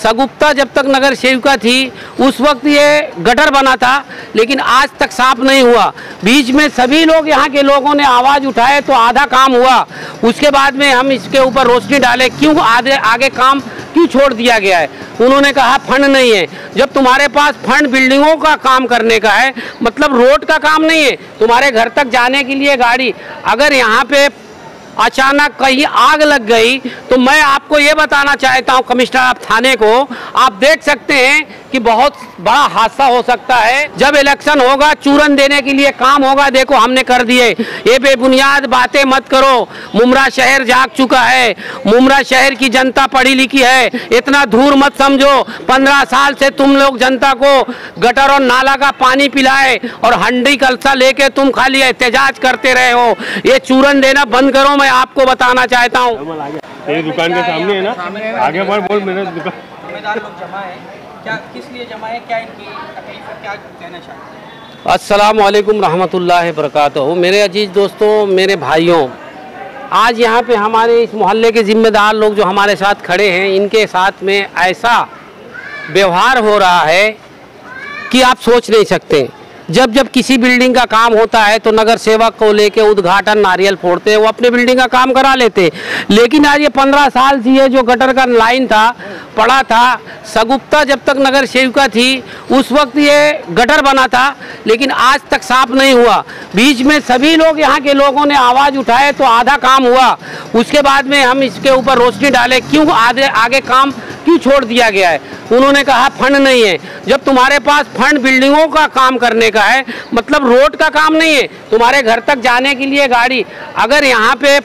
सगुप्ता जब तक नगर सेविका थी उस वक्त ये गटर बना था, लेकिन आज तक साफ नहीं हुआ। बीच में सभी लोग यहाँ के लोगों ने आवाज़ उठाए तो आधा काम हुआ। उसके बाद में हम इसके ऊपर रोशनी डाले, क्यों आगे काम क्यों छोड़ दिया गया है। उन्होंने कहा फंड नहीं है। जब तुम्हारे पास फंड बिल्डिंगों का काम करने का है, मतलब रोड का काम नहीं है, तुम्हारे घर तक जाने के लिए गाड़ी, अगर यहाँ पे अचानक कहीं आग लग गई तो मैं आपको ये बताना चाहता हूँ कमिश्नर आप थाने को, आप देख सकते हैं कि बहुत बड़ा हादसा हो सकता है। जब इलेक्शन होगा चूरन देने के लिए काम होगा, देखो हमने कर दिए। ये बेबुनियाद बातें मत करो। मुमरा शहर जाग चुका है, मुमरा शहर की जनता पढ़ी लिखी है, इतना धूर मत समझो। 15 साल से तुम लोग जनता को गटर और नाला का पानी पिलाए और हंडी कलसा लेके तुम खाली एहतजाज करते रहे हो। ये चूरन देना बंद करो, मैं आपको बताना चाहता हूँ। ये दुकान के सामने है ना, आगे बढ़ बोल। मेरे दुकान जिम्मेदार लोग जमा है, क्या किस लिए जमा है, क्या इनकी तकलीफ है, क्या कहना चाहते हैं? अस्सलाम वालेकुम रहमतुल्लाहि बरकातहू। मेरे अजीज दोस्तों, मेरे भाइयों, आज यहाँ पे हमारे इस मोहल्ले के जिम्मेदार लोग जो हमारे साथ खड़े हैं, इनके साथ में ऐसा व्यवहार हो रहा है कि आप सोच नहीं सकते। जब जब किसी बिल्डिंग का काम होता है तो नगर सेवक को लेके उद्घाटन नारियल फोड़ते हैं, वो अपने बिल्डिंग का काम करा लेते। लेकिन आज ये 15 साल से ये जो गटर का लाइन था पड़ा था, सगुप्ता जब तक नगर सेविका थी उस वक्त ये गटर बना था, लेकिन आज तक साफ नहीं हुआ। बीच में सभी लोग यहाँ के लोगों ने आवाज़ उठाए तो आधा काम हुआ। उसके बाद में हम इसके ऊपर रोशनी डाले, क्यों आगे काम क्यों छोड़ दिया गया है। उन्होंने कहा फंड नहीं है। जब तुम्हारे पास फंड बिल्डिंगों का काम करने का है, मतलब रोड का काम नहीं है, तुम्हारे घर तक जाने के लिए गाड़ी, अगर यहाँ पे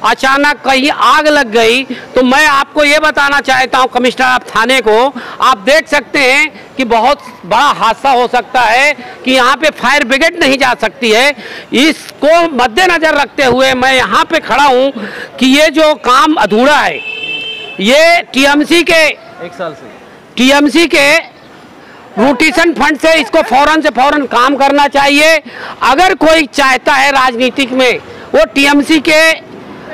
अचानक कहीं आग लग गई तो मैं आपको ये बताना चाहता हूँ कमिश्नर आप थाने को, आप देख सकते हैं कि बहुत बड़ा हादसा हो सकता है कि यहाँ पे फायर ब्रिगेड नहीं जा सकती है। इसको मद्देनजर रखते हुए मैं यहाँ पे खड़ा हूँ कि ये जो काम अधूरा है, ये टीएमसी के 1 साल से टीएमसी के रोटेशन फंड से इसको फौरन से फौरन काम करना चाहिए। अगर कोई चाहता है राजनीतिक में, वो टीएमसी के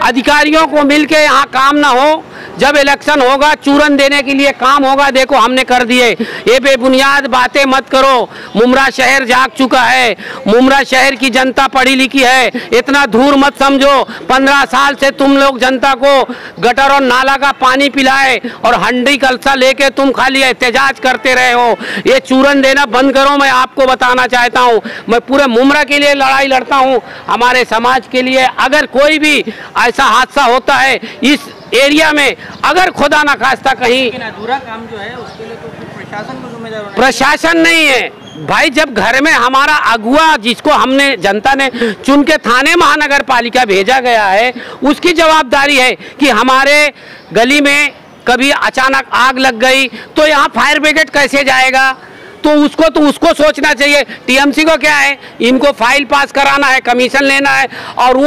अधिकारियों को मिलके यहाँ काम ना हो। जब इलेक्शन होगा चूरन देने के लिए काम होगा, देखो हमने कर दिए। ये बेबुनियाद बातें मत करो। मुमरा शहर जाग चुका है, मुमरा शहर की जनता पढ़ी लिखी है, इतना धूर मत समझो। 15 साल से तुम लोग जनता को गटर और नाला का पानी पिलाए और हंडी कलसा लेके तुम खाली एहतजाज करते रहे हो। ये चूरन देना बंद करो, मैं आपको बताना चाहता हूँ। मैं पूरे मुमरा के लिए लड़ाई लड़ता हूँ, हमारे समाज के लिए। अगर कोई भी ऐसा हादसा होता है इस एरिया में, अगर खुदा ना खास्ता कहीं, लेकिन अधूरा काम जो है उसके लिए तो प्रशासन को जिम्मेदार होना। प्रशासन नहीं है भाई। जब घर में हमारा अगुआ, जिसको हमने जनता ने चुन के थाने महानगर पालिका भेजा गया है, उसकी जवाबदारी है कि हमारे गली में कभी अचानक आग लग गई तो यहाँ फायर ब्रिगेड कैसे जाएगा। तो उसको सोचना चाहिए। टीएमसी को क्या है, इनको फाइल पास कराना है, कमीशन लेना है। और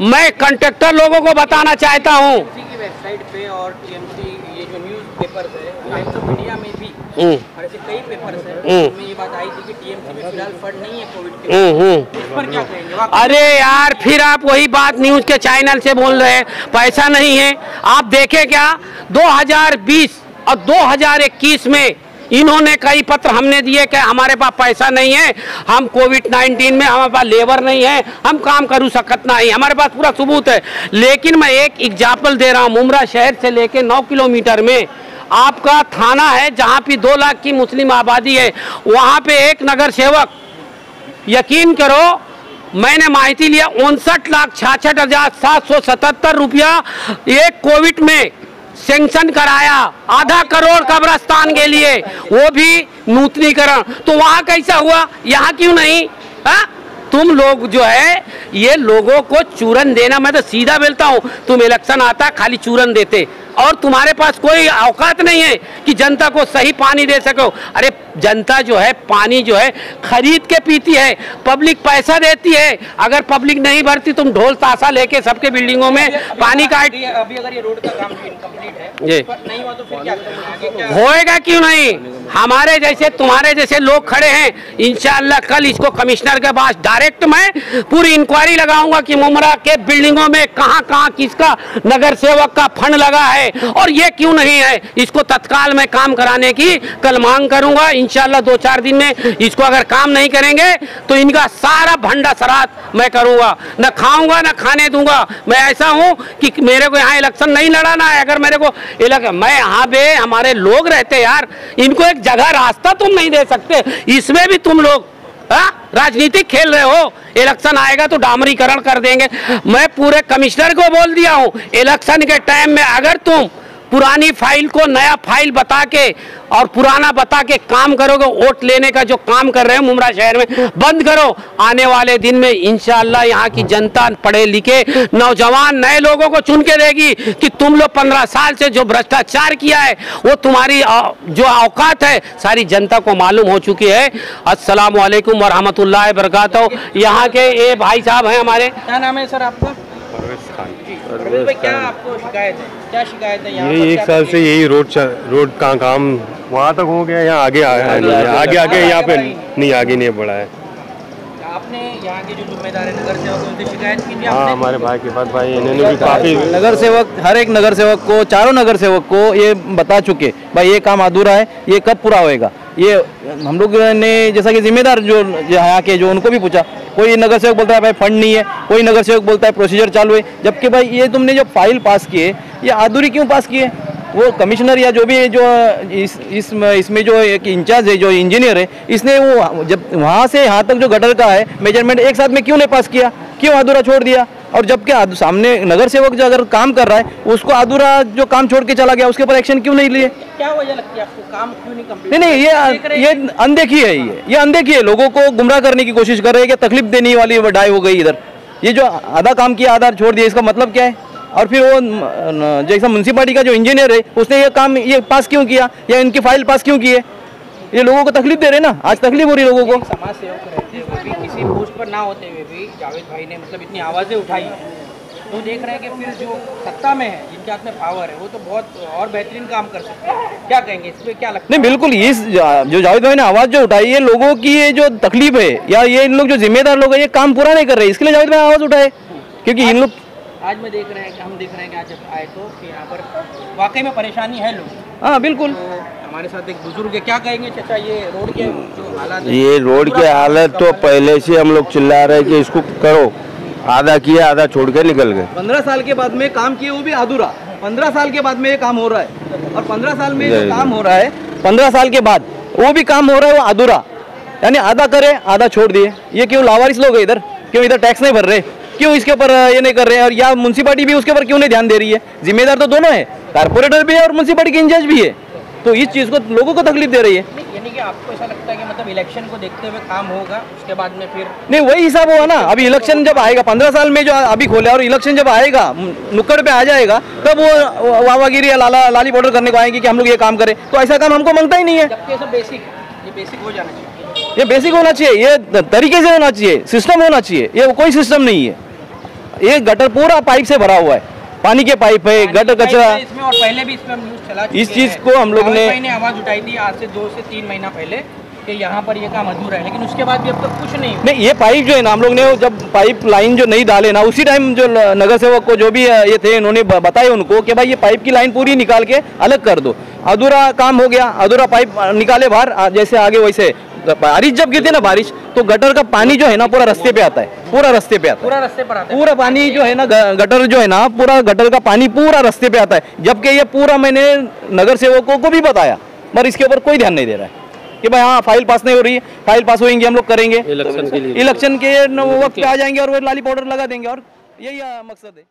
मैं कंट्रैक्टर लोगों को बताना चाहता हूँ, की वेबसाइट पे और टीएमसी ये जो न्यूज़ पेपर्स है, टाइम्स ऑफ इंडिया में भी और ऐसे कई पेपर्स हैं, उसमें ये बात आई थी कि टीएमसी में फिलहाल फंड नहीं है कोविड के। इस पर क्या कहेंगे? अरे यार, फिर आप वही बात न्यूज़ के चैनल से बोल रहे हैं, पैसा नहीं है। आप देखें क्या 2020 और 2021 में इन्होंने कई पत्र हमने दिए कि हमारे पास पैसा नहीं है, हम कोविड-19 में हमारे पास लेबर नहीं है, हम काम करू सकत नहीं, हमारे पास पूरा सबूत है। लेकिन मैं एक एग्जाम्पल दे रहा हूँ, मुमरा शहर से लेके 9 किलोमीटर में आपका थाना है जहाँ पे 2 लाख की मुस्लिम आबादी है। वहाँ पे एक नगर सेवक, यकीन करो मैंने माहिती लिया, 59,66,777 रुपया एक कोविड में सेंक्शन कराया, आधा करोड़ कब्रस्तान के लिए, वो भी नूतनीकरण। तो वहाँ कैसा हुआ, यहाँ क्यों नहीं? तुम लोग जो है ये लोगों को चूरन देना, मैं तो सीधा बोलता हूँ, तुम इलेक्शन आता खाली चूरन देते और तुम्हारे पास कोई औकात नहीं है कि जनता को सही पानी दे सको। अरे जनता जो है पानी जो है खरीद के पीती है, पब्लिक पैसा देती है। अगर पब्लिक नहीं भरती, तुम ढोल ताशा लेके सबके बिल्डिंगों में पानी का अभी अगर ये रोड का काम इनकम्प्लीट है, नहीं हुआ तो फिर क्या होएगा? क्यों नहीं? हमारे जैसे तुम्हारे जैसे लोग खड़े हैं, इंशाअल्लाह कल इसको कमिश्नर के पास डायरेक्ट मैं पूरी इंक्वायरी लगाऊंगा कि मुमरा के बिल्डिंगों में कहां कहां किसका नगर सेवक का फंड लगा है और ये क्यों नहीं है, इसको तत्काल में काम कराने की कल मांग करूंगा। इंशाअल्लाह 2-4 दिन में इसको अगर काम नहीं करेंगे तो इनका सारा भंडा सरात मैं करूंगा, न खाऊंगा न खाने दूंगा। मैं ऐसा हूं कि मेरे को यहाँ इलेक्शन नहीं लड़ाना है, अगर मेरे को मैं यहाँ पे हमारे लोग रहते यार, इनको एक जगह रास्ता तुम नहीं दे सकते, इसमें भी तुम लोग राजनीतिक खेल रहे हो। इलेक्शन आएगा तो डामरीकरण कर देंगे। मैं पूरे कमिश्नर को बोल दिया हूँ, इलेक्शन के टाइम में अगर तुम पुरानी फाइल को नया फाइल बता के और पुराना बता के काम करोगे, वोट लेने का जो काम कर रहे हैं मुमरा शहर में बंद करो। आने वाले दिन में इंशाअल्लाह यहाँ की जनता पढ़े लिखे नौजवान नए लोगों को चुन के देगी कि तुम लोग 15 साल से जो भ्रष्टाचार किया है वो तुम्हारी जो औकात है सारी जनता को मालूम हो चुकी है। अस्सलाम वालेकुम वरहमतुल्लाहि वबरकातुहू। यहाँ के ये भाई साहब हैं हमारे, क्या नाम है सर आपका? परवेज भाई, क्या आपको शिकायत है, क्या शिकायत है? यहाँ ये 1 साल से यही रोड का काम वहाँ तक हो गया, यहाँ आगे आगे यहाँ पे नहीं, आगे नहीं बढ़ा है। आपने यहाँ के जो जिम्मेदार है नगर सेवक उनसे शिकायत की? हाँ, हमारे भाई के पास भाई इन्होंने भी काफी नगर सेवक, हर एक नगर सेवक को, चारों नगर सेवक को ये बता चुके भाई ये काम अधूरा है, ये कब पूरा होएगा। ये हम लोग ने जैसा कि जिम्मेदार जो यहाँ के जो उनको भी पूछा, कोई नगर सेवक बोलता है भाई फंड नहीं है, कोई नगर सेवक बोलता है प्रोसीजर चालू है। जबकि भाई ये तुमने जो फाइल पास किए ये अधूरी क्यों पास किए? वो कमिश्नर या जो भी जो इसमें जो एक इंचार्ज है, जो इंजीनियर है, इसने वो जब वहाँ से यहाँ तक जो गटर का है मेजरमेंट एक साथ में क्यों नहीं पास किया, क्यों अधूरा छोड़ दिया? और जबकि सामने नगर सेवक जो अगर काम कर रहा है उसको अधूरा जो काम छोड़ के चला गया, उसके ऊपर एक्शन क्यों नहीं लिए? क्या वजह लगती है आपको, काम क्यों नहीं कंप्लीट? नहीं, ये अनदेखी है, ये अनदेखी है। लोगों को गुमराह करने की कोशिश कर रहे हैं कि तकलीफ देने वाली डाई हो गई इधर। ये जो आधा काम किया आधा छोड़ दिया, इसका मतलब क्या है? और फिर वो जैसा म्यूनसिपालिटी का जो इंजीनियर है उसने ये काम ये पास क्यों किया या इनकी फाइल पास क्यों की है? ये लोगों को तकलीफ दे रहे ना, आज तकलीफ हो रही है लोगों को। समाज सेवक रहते हुए भी, किसी पोस्ट पर ना होते हुए भी जावेद भाई ने मतलब इतनी आवाज़ें उठाई हैं, तो देख रहे हैं कि फिर जो सत्ता में है, जिनके हाथ में पावर है, वो तो बहुत और बेहतरीन काम कर सकते हैं। क्या कहेंगे इस पर, क्या लगता है? नहीं, बिल्कुल, ये जो जावेद भाई ने आवाज़ जो उठाई है, लोगों की ये जो तकलीफ है या ये इन लोग जो जिम्मेदार लोग हैं ये काम पूरा नहीं कर रहे, इसके लिए जावेद भाई आवाज़ उठाए। क्योंकि इन लोग आज हम देख रहे हैं कि आज जब आए तो यहाँ पर वाकई में परेशानी है लोग। हाँ बिल्कुल। तो हमारे साथ एक बुजुर्ग है, क्या कहेंगे चाचा ये रोड के जो हालात है? ये रोड के हालत तो पहले से हम लोग चिल्ला रहे हैं कि इसको करो, आधा किया आधा छोड़ के निकल गए। 15 साल के बाद में काम किए वो भी अधूरा, 15 साल के बाद में ये काम हो रहा है। और 15 साल में जो काम हो रहा है, 15 साल के बाद वो भी काम हो रहा है वो अधूरा, यानी आधा करे आधा छोड़ दिए। ये क्यों लावारिस लोग है इधर, क्यों इधर टैक्स नहीं भर रहे, क्यों इसके ऊपर ये नहीं कर रहे हैं? और या म्यूनसिपालिटी भी उसके ऊपर क्यों नहीं ध्यान दे रही है? जिम्मेदार तो दोनों है, कारपोरेटर भी है और म्यूनसिपालिटी के इंचार्ज भी है। तो इस चीज़ को लोगों को तकलीफ दे रही है। यानी कि आपको ऐसा लगता है कि मतलब इलेक्शन को देखते हुए काम होगा, उसके बाद में फिर नहीं वही हिसाब होगा ना। अभी इलेक्शन जब आएगा, 15 साल में जो अभी खोले, और इलेक्शन जब आएगा नुक्कड़ पे आ जाएगा, तब वो वाहवागिरी या लाली बॉर्डर करने को आएंगे कि हम लोग ये काम करें। तो ऐसा काम हमको मांगता ही नहीं है। जबकि सब बेसिक हो जाना चाहिए, ये बेसिक होना चाहिए, ये तरीके से होना चाहिए, सिस्टम होना चाहिए। ये कोई सिस्टम नहीं है। ये गटर पूरा पाइप से भरा हुआ है, पानी के पाइप है, गटर कचरा इसमें। और पहले भी इसमें न्यूज़ चला चुके इस चीज़ को हम लोग ने आवाज़ उठाई थी आज से 2 से 3 महीना पहले कि यहाँ पर ये काम अधूरा है, लेकिन उसके बाद भी अब तक कुछ नहीं। ये पाइप जो है ना, हम लोग ने जब पाइप लाइन जो नहीं डाले ना, उसी टाइम जो नगर सेवक को जो भी ये थे उन्होंने बताया उनको कि भाई ये पाइप की लाइन पूरी निकाल के अलग कर दो। अधूरा काम हो गया, अधूरा पाइप निकाले बाहर, जैसे आगे वैसे बारिश जब गिरती है ना, बारिश तो गटर का पानी जो है ना पूरा रास्ते पे आता है, पूरा रास्ते पे आता है, पूरा रास्ते पर आता है। पूरा पानी जो है ना, गटर जो है ना, पूरा गटर का पानी पूरा रास्ते पे आता है। जबकि ये पूरा मैंने नगर सेवकों को भी बताया, मगर इसके ऊपर कोई ध्यान नहीं दे रहा है कि भाई हाँ फाइल पास नहीं हो रही है, फाइल पास होंगी हम लोग करेंगे, इलेक्शन के वक्त पे आ जाएंगे और वो लाली पाउडर लगा देंगे, और यही मकसद है।